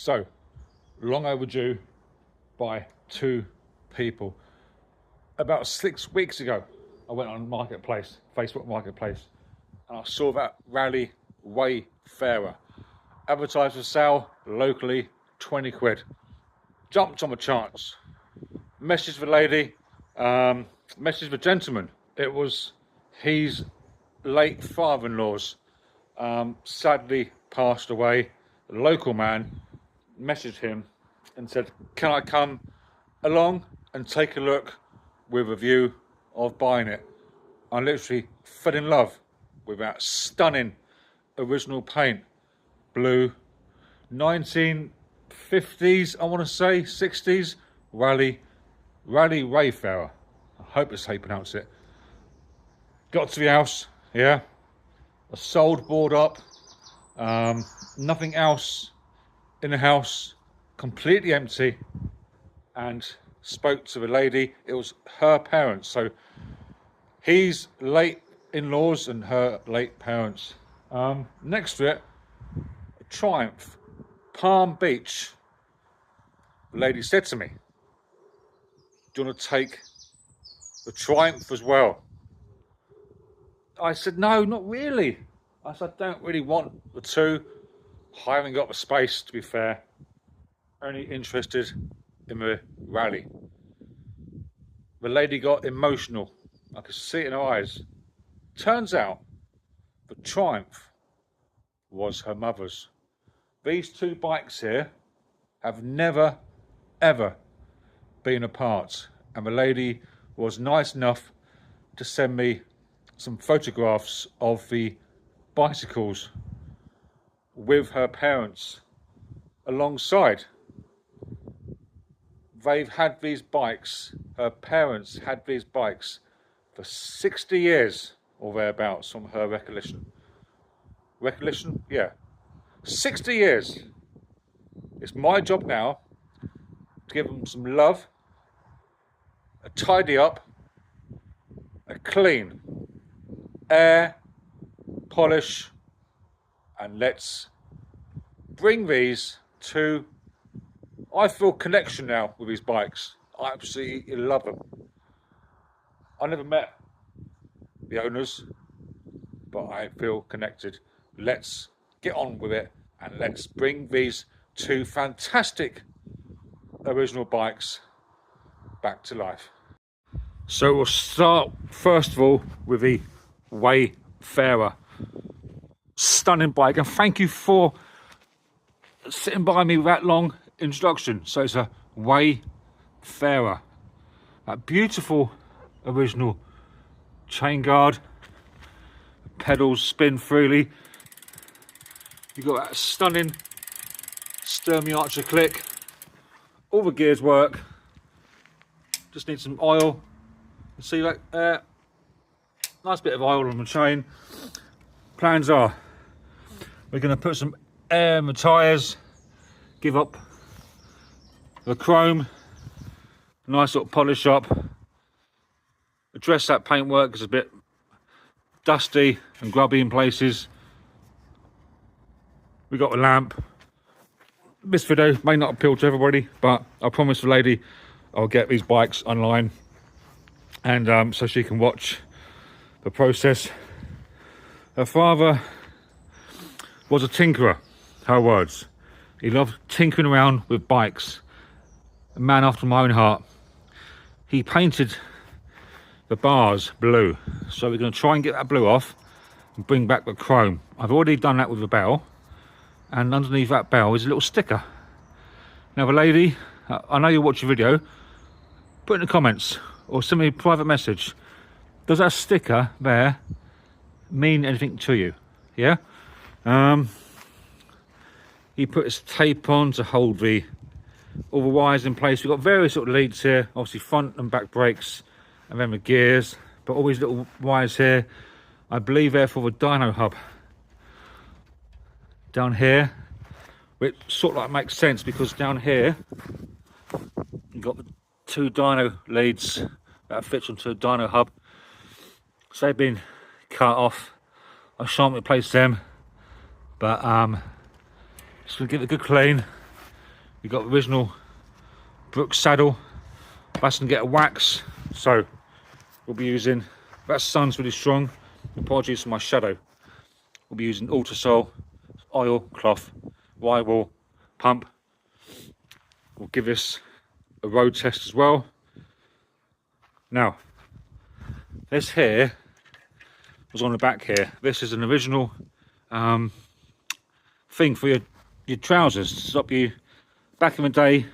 So, long overdue by two people. About 6 weeks ago, I went on Marketplace, Facebook Marketplace, and I saw that Raleigh Wayfarer advertised for sale locally, 20 quid. Jumped on the chance. Messaged the lady, messaged the gentleman. It was his late father-in-law's, sadly passed away. A local man messaged him and said, can I come along and take a look with a view of buying it? I literally fell in love with that stunning original paint, blue, 1950s, I want to say, 60s, Raleigh Wayfarer. I hope that's how you pronounce it. Got to the house, yeah, a sold board up, nothing else in the house, completely empty, and spoke to the lady. It was her parents, so his late in-laws and her late parents. Next to it, a Triumph, Palm Beach. The lady said to me, do you want to take the Triumph as well? I said, no, not really. I said, I don't really want the two. I haven't got the space, to be fair. Only interested in the Raleigh. The lady got emotional. I could see it in her eyes. Turns out the Triumph was her mother's. These two bikes here have never, ever been apart. And the lady was nice enough to send me some photographs of the bicycles with her parents alongside. They've had these bikes, her parents had these bikes for 60 years or thereabouts, from her recollection. Recollection? Yeah. 60 years. It's my job now to give them some love, a tidy up, a clean, air, polish, and let's bring these to, I feel connection now with these bikes. I absolutely love them. I never met the owners, but I feel connected. Let's get on with it and let's bring these two fantastic original bikes back to life. So we'll start first of all with the Wayfarer. Stunning bike, and thank you for sitting by me with that long introduction. So it's a Wayfarer, that beautiful original chain guard, pedals spin freely, you've got that stunning Sturmey Archer click, all the gears work, just need some oil. See that nice bit of oil on the chain. Plans are we're going to put some air in the tyres, give up the chrome, nice little polish up, address that paintwork because it's a bit dusty and grubby in places. We got a lamp. This video may not appeal to everybody, but I promised the lady I'll get these bikes online, and so she can watch the process. Her father was a tinkerer, her words. He loved tinkering around with bikes. A man after my own heart. He painted the bars blue, so we're going to try and get that blue off and bring back the chrome. I've already done that with the bell, and underneath that bell is a little sticker. Now the lady, I know you watch the video, put in the comments or send me a private message. Does that sticker there mean anything to you? Yeah. He put his tape on to hold all the wires in place. We've got various sort of leads here, obviously front and back brakes, and then the gears, but all these little wires here, I believe they're for the dyno hub down here, which sort of like makes sense because down here you've got the two dyno leads that fits onto a dyno hub. So they've been cut off. I shan't replace them, but just gonna give it a good clean, You've got the original Brooks saddle. That's going to get a wax, so we'll be using, that sun's really strong, apologies for my shadow. We'll be using Ultrasol, oil, cloth, wire wool, pump. We'll give this a road test as well. Now, this here was on the back here. This is an original thing for your trousers to stop you. Back in the day,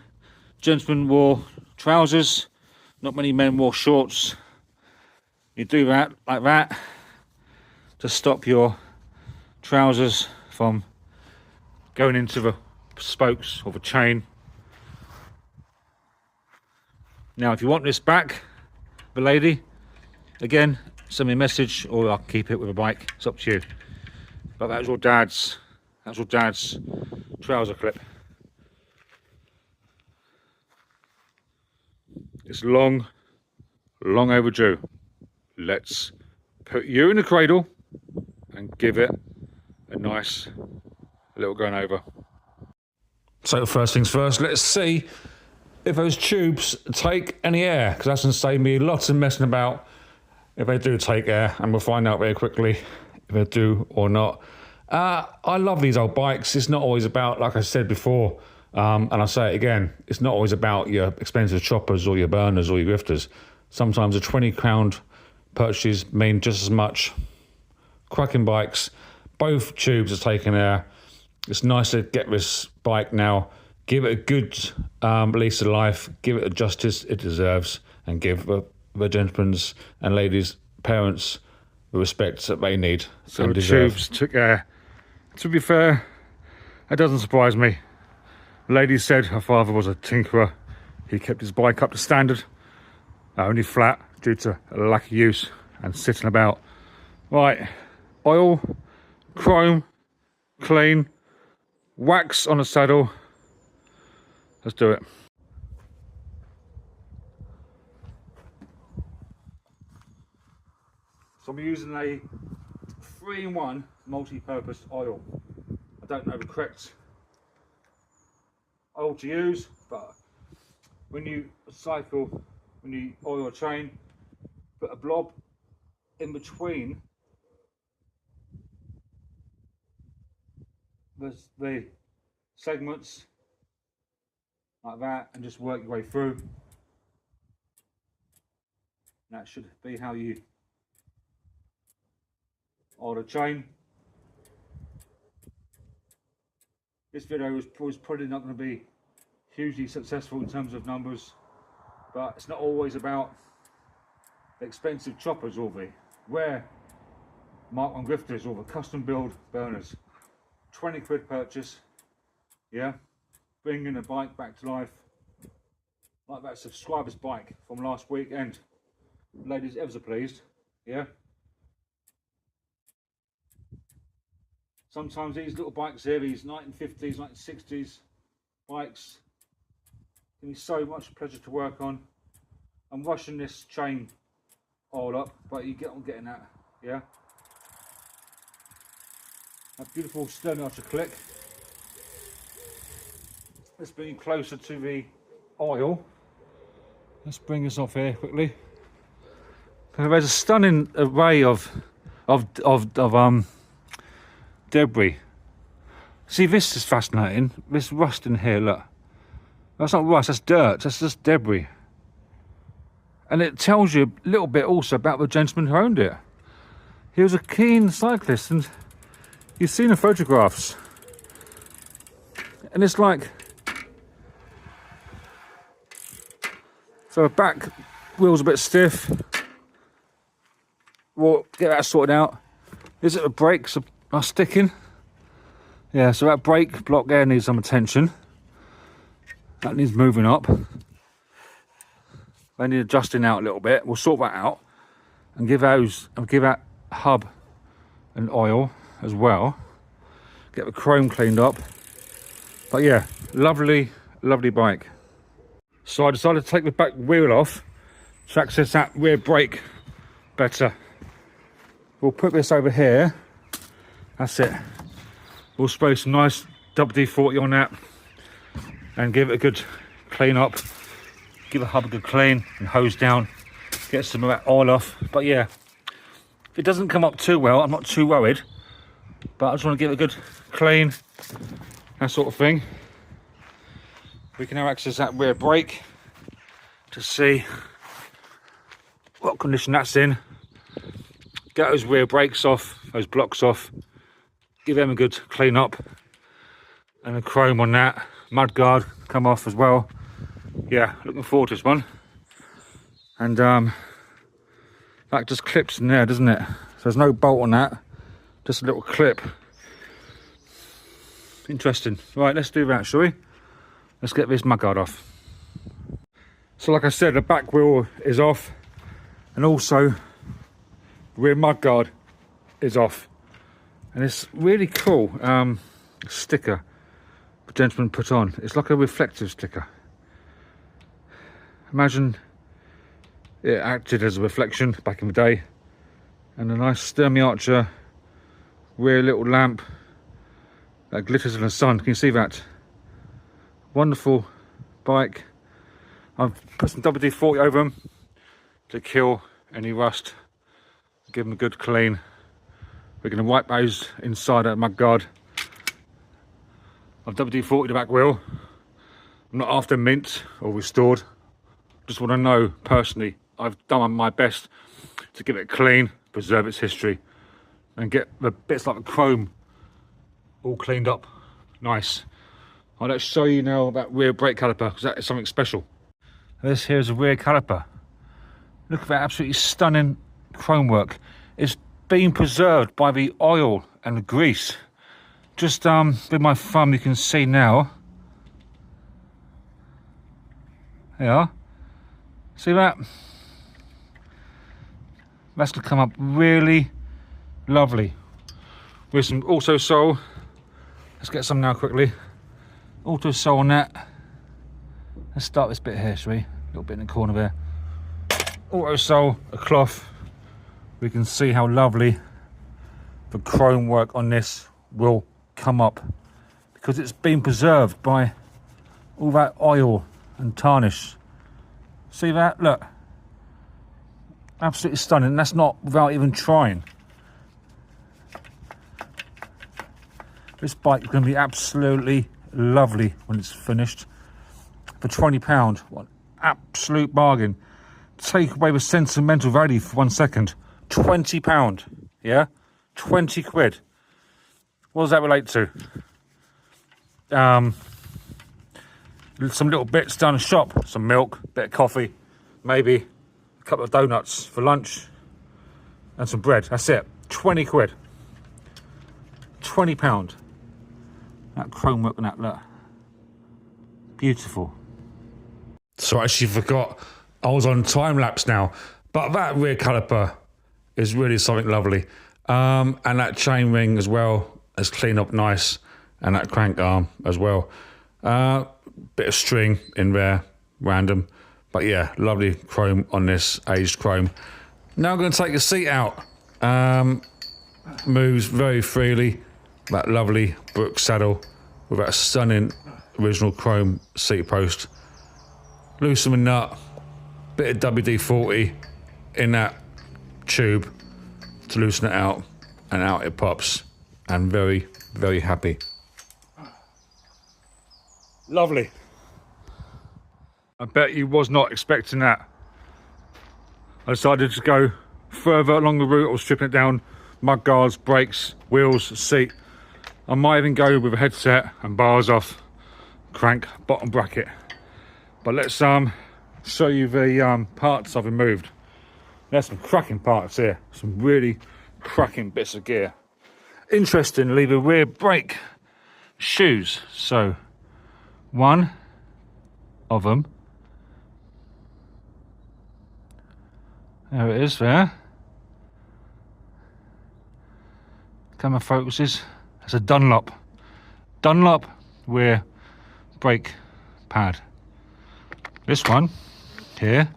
gentlemen wore trousers, not many men wore shorts. You do that like that to stop your trousers from going into the spokes or the chain. Now if you want this back, the lady, again, send me a message or I'll keep it with a bike, it's up to you. But that's your dad's trouser clip. It's long overdue. Let's put you in the cradle and give it a nice little going over. So first things first, let's see if those tubes take any air, because that's going to save me lots of messing about if they do take air, and we'll find out very quickly if they do or not. I love these old bikes. It's not always about, like I said before, and I'll say it again, it's not always about your expensive choppers or your burners or your grifters. Sometimes a £20 purchase mean just as much. Cracking bikes, both tubes are taking air. It's nice to get this bike now, give it a good lease of life, give it the justice it deserves, and give the gentlemen's and ladies' parents the respect that they need and deserve. Tubes took air. To be fair, it doesn't surprise me. The lady said her father was a tinkerer. He kept his bike up to standard, only flat due to a lack of use and sitting about. Right, oil, chrome, clean, wax on the saddle. Let's do it. So I'm using a 3-in-1 multi-purpose oil. I don't know the correct oil to use, but when you cycle, when you oil a chain, put a blob in between the segments like that, and just work your way through. That should be how you oil a chain. This video was probably not going to be hugely successful in terms of numbers, but it's not always about the expensive choppers or the rare Mark 1 grifters or the custom build burners. 20 quid purchase, yeah, bringing the bike back to life, like that subscriber's bike from last weekend. Ladies ever so pleased, yeah. Sometimes these little bikes here, these 1950s, 1960s bikes, can be so much pleasure to work on. I'm rushing this chain all up, but you get on getting that, yeah. That beautiful stern archer click. Let's bring it closer to the oil. Let's bring this off here quickly. There's a stunning array of debris. See, this is fascinating. This rust in here, look. That's not rust, that's dirt, that's just debris. And it tells you a little bit also about the gentleman who owned it. He was a keen cyclist, and you've seen the photographs. And it's like, so the back wheel's a bit stiff. We'll get that sorted out. Is it the brakes are sticking? Yeah, so that brake block there needs some attention. That needs moving up. They need adjusting out a little bit. We'll sort that out and give that hub an oil as well. Get the chrome cleaned up. But yeah, lovely bike. So I decided to take the back wheel off to access that rear brake better. We'll put this over here. That's it. We'll spray some nice WD-40 on that. and give it a good clean up. Give the hub a good clean and hose down. Get some of that oil off. But yeah, if it doesn't come up too well, I'm not too worried. But I just want to give it a good clean, that sort of thing. We can now access that rear brake to see what condition that's in. Get those rear brakes off, those blocks off. Give them a good clean up. And the chrome on that. Mudguard come off as well. Yeah, looking forward to this one. And that just clips in there, doesn't it? So there's no bolt on that, just a little clip. Interesting. Right, let's do that, shall we? Let's get this mudguard off. So like I said, the back wheel is off, and also rear mudguard is off. And it's really cool sticker the gentleman put on. It's like a reflective sticker. Imagine it acted as a reflection back in the day. And a nice Sturmey Archer rear little lamp that glitters in the sun. Can you see that? Wonderful bike. I've put some WD-40 over them to kill any rust. Give them a good clean. We're going to wipe those inside that mudguard. I've WD-40 the back wheel. I'm not after mint or restored. Just want to know personally, I've done my best to give it clean, preserve its history, and get the bits like the chrome all cleaned up nice. Let's show you now that rear brake caliper, because that is something special. This here is a rear caliper. Look at that absolutely stunning chrome work. It's been preserved by the oil and the grease. Just with my thumb, you can see now. There you are. See that? That's going to come up really lovely with some auto sole. Let's get some now quickly. Auto sole on that. Let's start this bit here, shall we? A little bit in the corner there. Auto sole, a cloth. We can see how lovely the chrome work on this will come up, because it's been preserved by all that oil and tarnish. See that? Look. Absolutely stunning. And that's not without even trying. This bike is going to be absolutely lovely when it's finished. For £20, what an absolute bargain. Take away the sentimental value for 1 second. £20, yeah? 20 quid. What does that relate to? Some little bits down the shop. Some milk, bit of coffee, maybe a couple of donuts for lunch, and some bread. That's it. 20 quid. £20. That chrome work on that, look. Beautiful. So I actually forgot I was on time lapse now, but that rear caliper is really something lovely. And that chain ring as well is cleaned up nice, and that crank arm as well. Bit of string in there, random, but yeah, lovely chrome on this, aged chrome. Now I'm going to take the seat out. Moves very freely. That lovely Brook saddle with that stunning original chrome seat post. Loosen the nut, bit of WD-40 in that tube to loosen it out, and out it pops. And very, very happy. Lovely. I bet you was not expecting that. I decided to go further along the route. I was stripping it down, mud guards, brakes, wheels, seat. I might even go with a headset and bars off, crank, bottom bracket. But let's show you the parts I've removed. There's some cracking parts here, some really cracking bits of gear. Interestingly, the rear brake shoes. So, one of them. There it is there. Camera focuses. It's a Dunlop rear brake pad. This one here,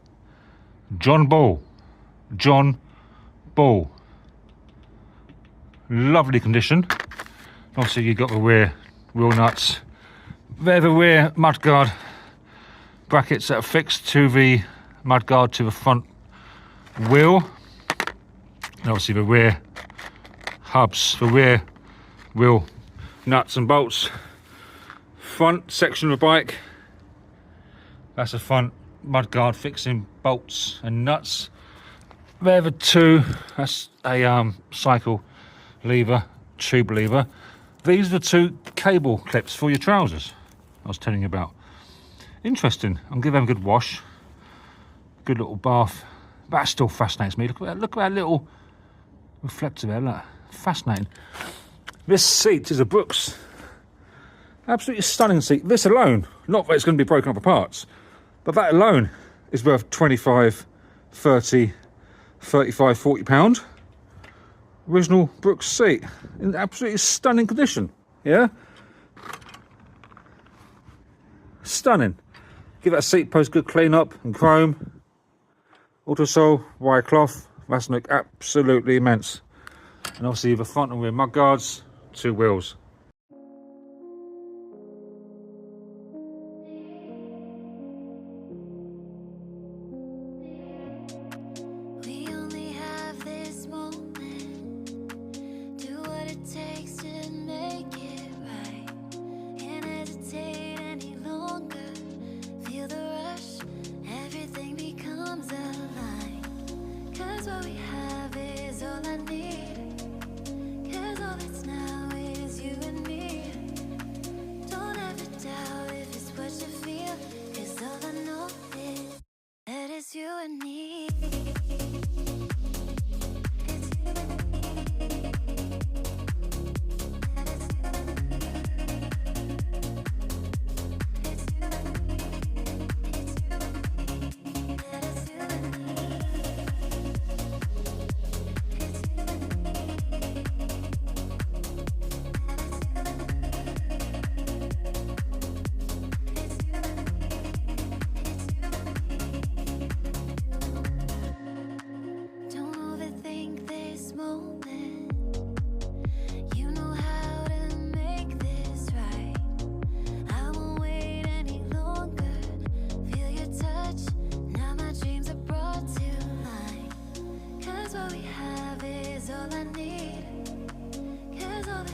John Bull. Lovely condition. Obviously you got the rear wheel nuts, They're the rear mudguard brackets that are fixed to the mudguard to the front wheel. And obviously the rear hubs, the rear wheel nuts and bolts. Front section of the bike, that's the front mudguard fixing bolts and nuts. They're the two, that's a cycle lever, tube lever. These are the two cable clips for your trousers I was telling you about. Interesting. I'll give them a good wash. Good little bath. That still fascinates me. Look at that little reflector there. Look, fascinating. This seat is a Brooks. Absolutely stunning seat. This alone, not that it's going to be broken up for parts, but that alone is worth 25, 30, 35, 40 pound. Original Brooks seat in absolutely stunning condition. Yeah, stunning. Give that seat post good clean up and chrome. Autosole, wire cloth. That's look absolutely immense. And obviously the front and rear mudguards, two wheels.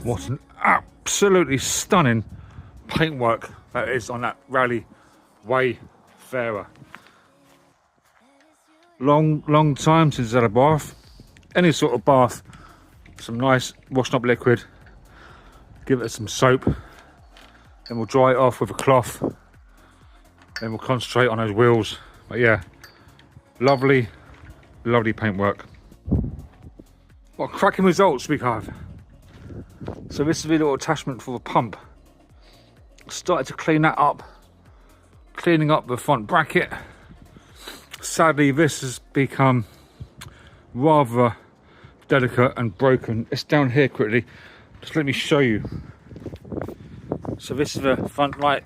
What an absolutely stunning paintwork that is on that Raleigh Wayfarer. Long time since I had a bath. Any sort of bath, some nice washing up liquid, give it some soap, then we'll dry it off with a cloth, then we'll concentrate on those wheels. But yeah, lovely paintwork. What cracking results we have. So this is the little attachment for the pump. Started to clean that up, cleaning up the front bracket. Sadly, this has become rather delicate and broken. It's down here quickly. Just let me show you. So this is the front light,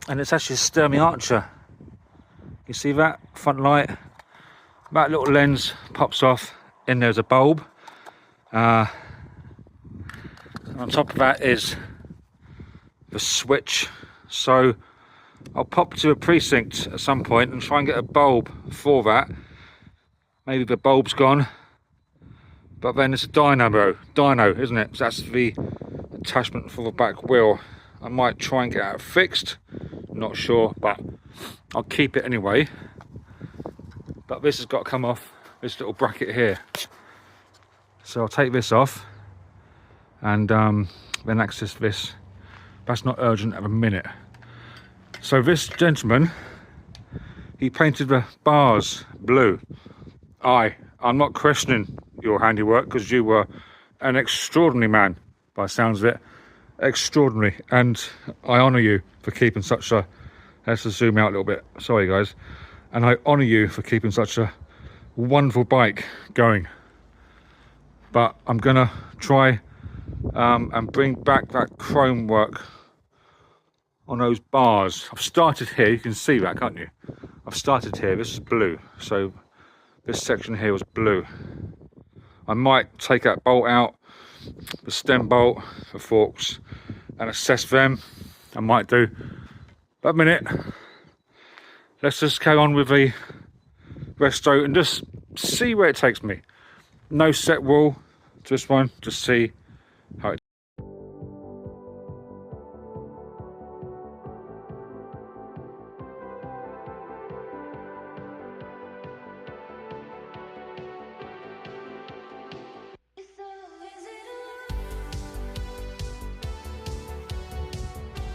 and it's actually a Sturmy Archer. You see that front light? That little lens pops off. In there's a bulb. On top of that is the switch. So I'll pop to a precinct at some point and try and get a bulb for that. Maybe the bulb's gone, but then it's a dyno, isn't it? So that's the attachment for the back wheel. I might try and get that fixed, not sure, but I'll keep it anyway. But this has got to come off this little bracket here. So I'll take this off and then access this. That's not urgent at the minute. So this gentleman, he painted the bars blue. I'm not questioning your handiwork, because you were an extraordinary man, by the sounds of it. Extraordinary. And I honour you for keeping such a... Let's just zoom out a little bit. Sorry, guys. And I honour you for keeping such a wonderful bike going. But I'm going to try and bring back that chrome work on those bars. I've started here. You can see that, can't you? I've started here. This is blue. So this section here was blue. I might take that bolt out, the stem bolt, the forks, and assess them. I might do. But a minute, let's just carry on with the resto and just see where it takes me. No set rule to this one, just see how it.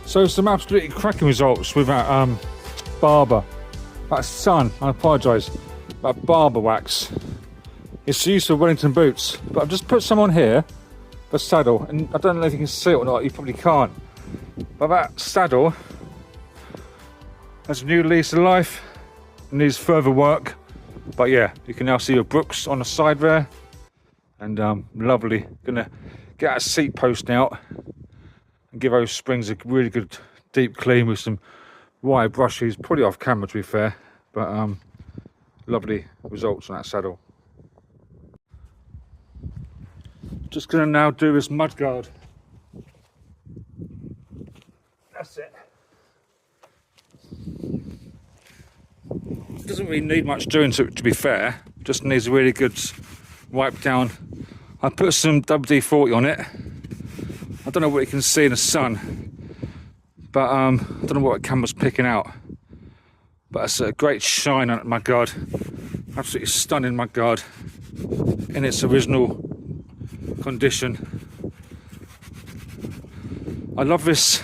So some absolutely cracking results with that barber, that sun, I apologise, that barber wax. It's used for Wellington boots, but I've just put some on here, the saddle, and I don't know if you can see it or not, you probably can't. But that saddle has a new lease of life, needs further work. But yeah, you can now see the brooks on the side there, and lovely. Gonna get a seat post out and give those springs a really good deep clean with some wire brushes, probably off camera to be fair, but lovely results on that saddle. Just gonna now do this mud guard. That's it. Doesn't really need much doing to be fair, just needs a really good wipe down. I put some WD-40 on it. I don't know what you can see in the sun, but I don't know what the camera's picking out, but it's a great shine on mud guard. Absolutely stunning mud guard in its original condition. I love this.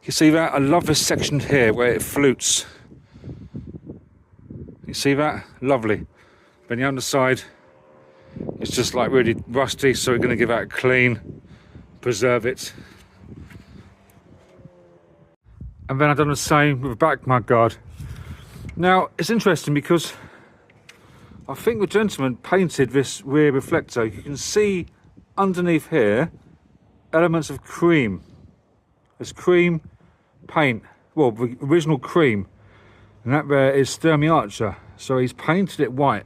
You see that? I love this section here where it flutes. You see that? Lovely. Then the underside, it's just like really rusty, so we're going to give that a clean, preserve it. And then I've done the same with the back mud guard. Now it's interesting because I think the gentleman painted this rear reflector. You can see underneath here elements of cream. There's cream paint, well, the original cream, and that there is Sturmy Archer. So he's painted it white,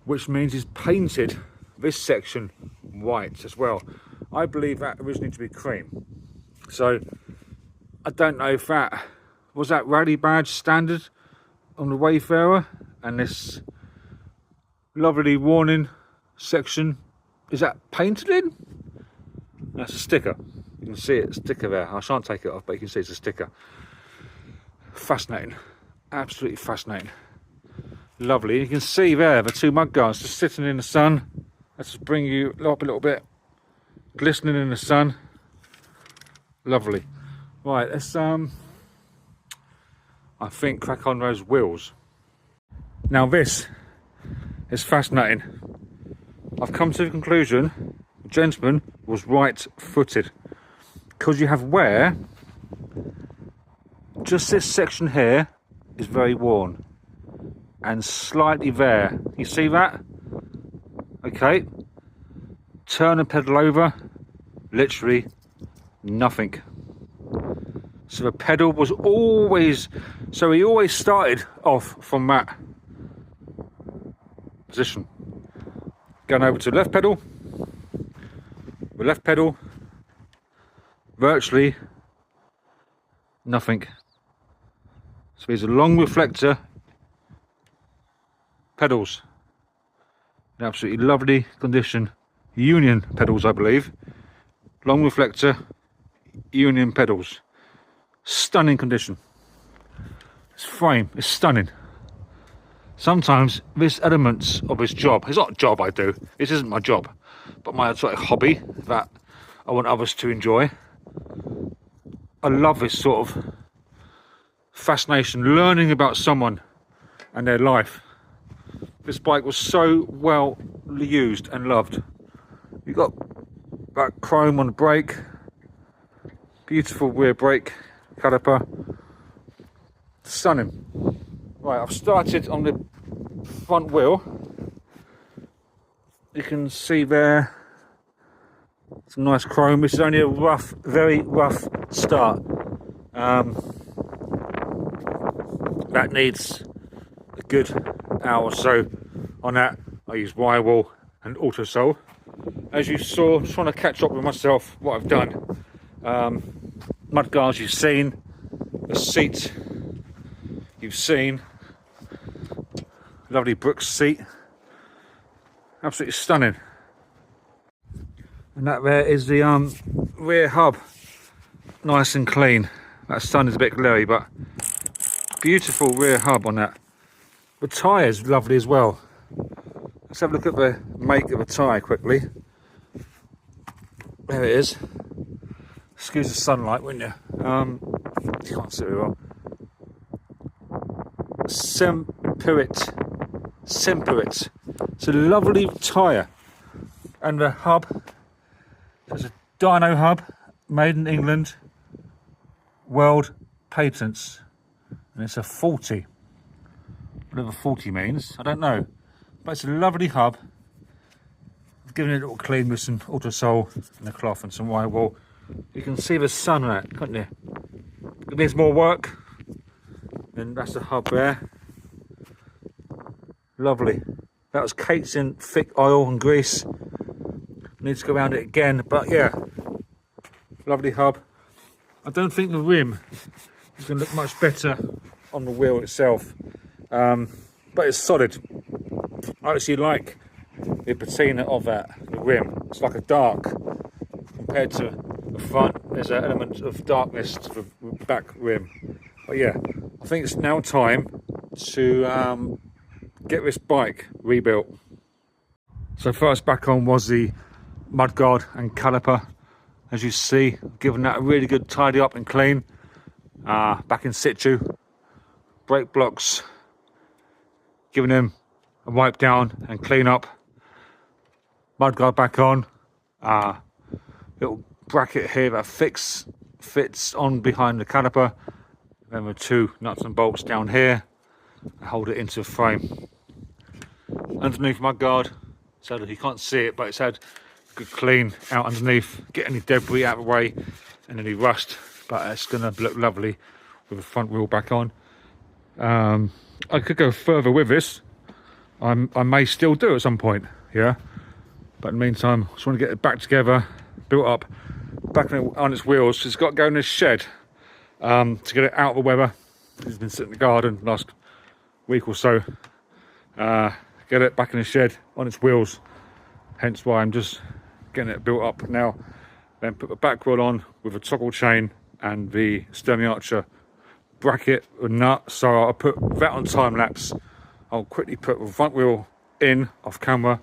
which means he's painted this section white as well. I believe that originally to be cream. So I don't know if that was that Raleigh badge standard on the Wayfarer, and this lovely warning section, is that painted in? That's a sticker. You can see it, sticker there. I shan't take it off, but you can see it's a sticker. Fascinating, absolutely fascinating. Lovely. You can see there the two mud guards just sitting in the sun. Let's just bring you up a little bit, glistening in the sun. Lovely. Right, let's I think crack on those wheels. Now this is fascinating. I've come to the conclusion the gentleman was right-footed, because you have wear. Just this section here is very worn and slightly there. You see that? Okay. Turn the pedal over, literally nothing. So the pedal was always, so he always started off from that position. Going over to the left pedal, the left pedal, virtually nothing. So these are long reflector pedals, in absolutely lovely condition, union pedals I believe, long reflector, union pedals, stunning condition. This frame is stunning. Sometimes this elements of his job, it's not a job I do, this isn't my job, but my sort of hobby that I want others to enjoy. I love this sort of fascination, learning about someone and their life. This bike was so well used and loved. You got that chrome on the brake, beautiful rear brake caliper, stunning. Right, I've started on the front wheel. You can see there some nice chrome. This is only a rough, very rough start. That needs a good hour or so on that. I use wire wool and auto sole. As you saw, I'm trying to catch up with myself what I've done. mudguards you've seen, the seat you've seen, lovely Brooks seat, absolutely stunning. And that there is the rear hub, nice and clean. That sun is a bit glary, but beautiful rear hub on that. The tyre's lovely as well. Let's have a look at the make of the tyre quickly. There it is. Excuse the sunlight, wouldn't you? You can't see it well. Semperit. It's a lovely tyre. And the hub, there's a dyno hub, made in England, world patents. And it's a 40. Whatever 40 means, I don't know. But it's a lovely hub. I've given it a little clean with some Autosol and a cloth and some wire wool. You can see the sun on it, can't you? It needs more work. And that's the hub there. Lovely. That was caked in thick oil and grease. Needs to go around it again, but yeah. Lovely hub. I don't think the rim is going to look much better on the wheel itself. But it's solid. I actually like the patina of that, the rim. It's like a dark compared to the front. There's an element of darkness to the back rim. But yeah, I think it's now time to get this bike rebuilt. So first back on was the mudguard and caliper. As you see, given that a really good tidy up and clean. Back in situ. Brake blocks, giving them a wipe down and clean up. Mudguard back on. Little bracket here that fits on behind the caliper. Then with two nuts and bolts down here and hold it into the frame. Underneath mudguard, so that you can't see it, but it's had a good clean out underneath. Get any debris out of the way and any rust, but it's going to look lovely with the front wheel back on. I could go further with this. I may still do at some point, yeah. But in the meantime, I just want to get it back together, built up, back on its wheels. It's got to go in this shed to get it out of the weather. It's been sitting in the garden last week or so. Get it back in the shed on its wheels. Hence why I'm just getting it built up now. Then put the back wheel on with a toggle chain and the Sturmy Archer bracket and nut. So I'll put that on time lapse. I'll quickly put the front wheel in off camera.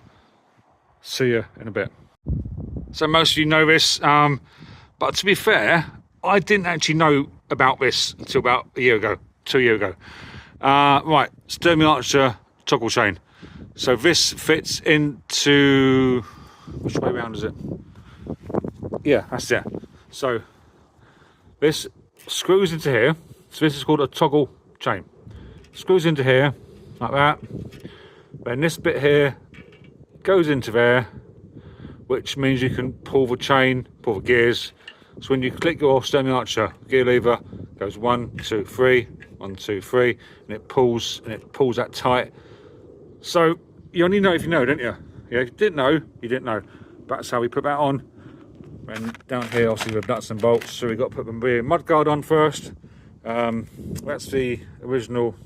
See you in a bit. So most of you know this, but to be fair, I didn't actually know about this until about a year ago, 2 years ago. Right, Sturmy Archer toggle chain. So this fits into, which way round is it? Yeah, that's it. So this screws into here. So this is called a toggle chain. Screws into here, like that. Then this bit here goes into there, which means you can pull the chain, pull the gears. So when you click your Sturmy Archer gear lever, it goes 1, 2, 3, 1, 2, 3, and it pulls that tight. So you only know if you know, don't you? Yeah, if you didn't know, you didn't know. But that's how we put that on. And down here, obviously, with nuts and bolts. So we've got to put the rear mudguard on first. That's the original,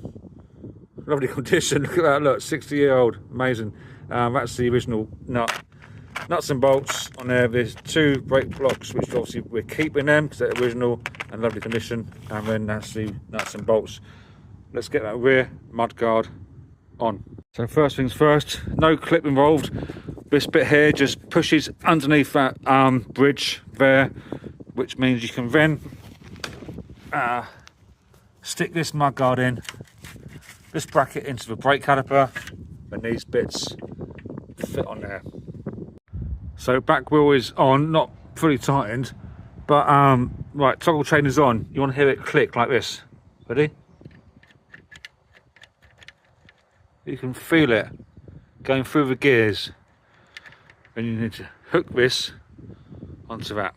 lovely condition. Look at that, look, 60-year-old, amazing. That's the original nuts and bolts on there. There's two brake blocks, which obviously we're keeping them because they're original and lovely condition. And then that's the nuts and bolts. Let's get that rear mudguard on. So first things first, no clip involved. This bit here just pushes underneath that bridge there, which means you can then stick this mudguard in, this bracket into the brake caliper, and these bits fit on there. So back wheel is on, not fully tightened, but right, toggle chain is on. You want to hear it click like this. Ready? You can feel it going through the gears. And you need to hook this onto that.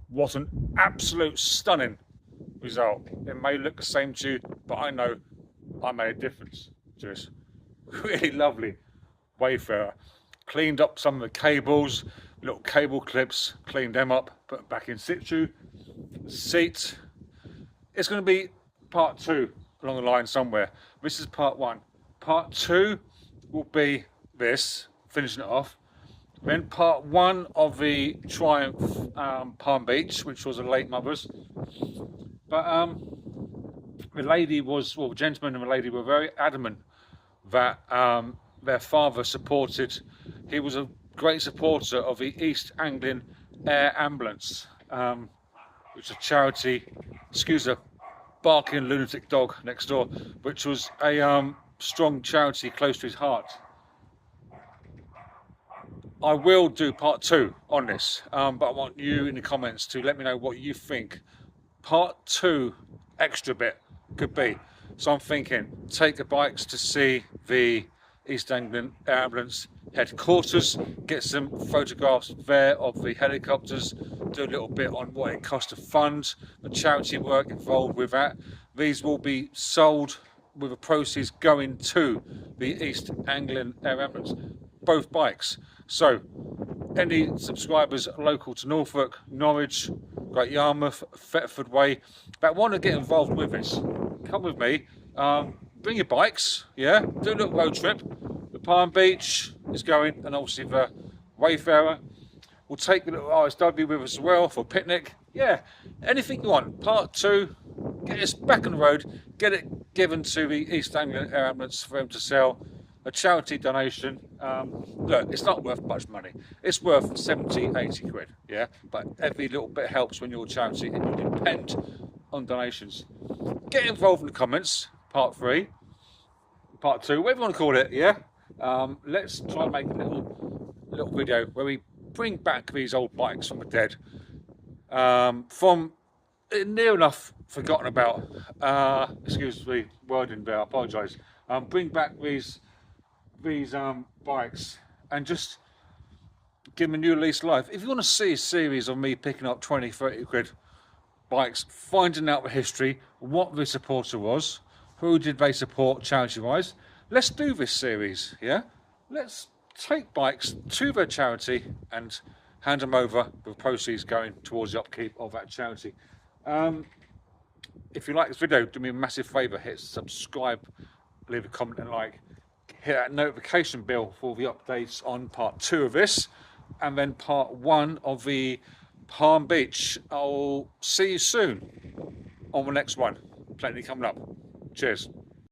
What an absolute stunning result. It may look the same to you, but I know I made a difference to this. Really lovely Wayfarer. Cleaned up some of the cables, little cable clips, cleaned them up, put them back in situ. seat. It's going to be part 2 along the line somewhere. This is part 1. Part 2 will be this, finishing it off. Then part 1 of the Triumph Palm Beach, which was a late mother's. But the lady was, well, the gentleman and the lady were very adamant that their father supported, he was a great supporter of the East Anglian Air Ambulance, which is a charity, excuse the barking lunatic dog next door, which was a strong charity close to his heart. I will do part 2 on this, but I want you in the comments to let me know what you think part 2 extra bit could be. So I'm thinking, take the bikes to see the East Anglian Air Ambulance headquarters, get some photographs there of the helicopters, do a little bit on what it costs to fund, the charity work involved with that. These will be sold with the proceeds going to the East Anglian Air Ambulance, both bikes. So any subscribers local to Norfolk, Norwich, Great Yarmouth, Thetford Way that want to get involved with this, come with me. Bring your bikes, yeah, do a little road trip. The Palm Beach is going, and obviously the Wayfarer. We'll take the little RSW with us as well for a picnic. Yeah, anything you want. Part 2, get us back on the road, get it given to the East Anglian Air Ambulance for them to sell. A charity donation. Look, it's not worth much money. It's worth 70, 80 quid, yeah? But every little bit helps when you're a charity and you depend on donations. Get involved in the comments, part 3, part 2, whatever you want to call it, yeah? Let's try and make a little video where we bring back these old bikes from the dead. From near enough forgotten about, excuse the wording there, I apologise. Bring back these bikes and just give them a new lease of life. If you want to see a series of me picking up 20, 30 quid bikes, finding out the history, what the supporter was, who did they support charity wise, let's do this series, yeah? Let's take bikes to their charity and hand them over with proceeds going towards the upkeep of that charity. If you like this video, do me a massive favour, hit subscribe, leave a comment and like. Hit that notification bell for the updates on part 2 of this, and then part 1 of the Palm Beach. I'll see you soon on the next one. Plenty coming up. Cheers.